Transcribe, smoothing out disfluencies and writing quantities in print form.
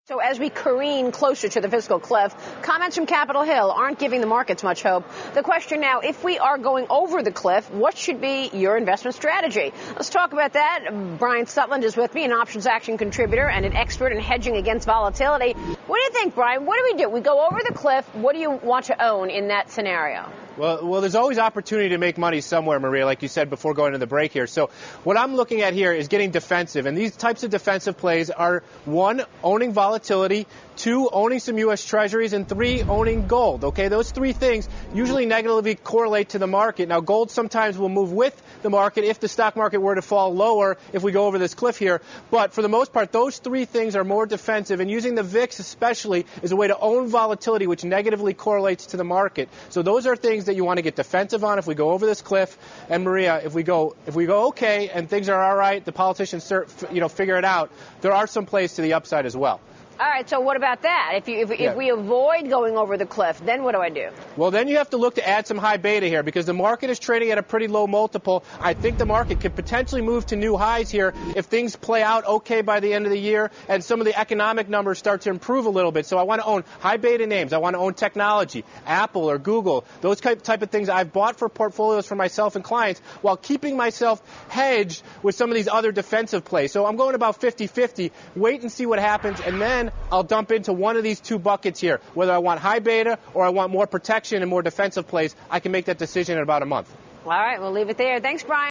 So as we careen closer to the fiscal cliff, comments from Capitol Hill aren't giving the markets much hope. The question now, if we are going over the cliff, what should be your investment strategy? Let's talk about that. Brian Sutland is with me, an options action contributor and an expert in hedging against volatility. What do you think, Brian? What do? We go over the cliff. What do you want to own in that scenario? Well, there's always opportunity to make money somewhere, Maria, like you said before going to the break here. So what I'm looking at here is getting defensive. And these types of defensive plays are, one, owning volatility, two, owning some U.S. Treasuries, and three, owning gold. Okay, those three things usually negatively correlate to the market. Now, gold sometimes will move with the market if the stock market were to fall lower if we go over this cliff here. But for the most part, those three things are more defensive. And using the VIX especially is a way to own volatility, which negatively correlates to the market. So those are things that you want to get defensive on if we go over this cliff. And Maria, if we go okay and things are all right, the politicians figure it out, there are some plays to the upside as well. All right, so what about that? If we avoid going over the cliff, then what do I do? Well, then you have to look to add some high beta here because the market is trading at a pretty low multiple. I think the market could potentially move to new highs here if things play out okay by the end of the year and some of the economic numbers start to improve a little bit. So I want to own high beta names. I want to own technology, Apple or Google, those type of things I've bought for portfolios for myself and clients while keeping myself hedged with some of these other defensive plays. So I'm going about 50-50. Wait and see what happens, and then I'll dump into one of these two buckets here. Whether I want high beta or I want more protection and more defensive plays, I can make that decision in about a month. All right, we'll leave it there. Thanks, Brian.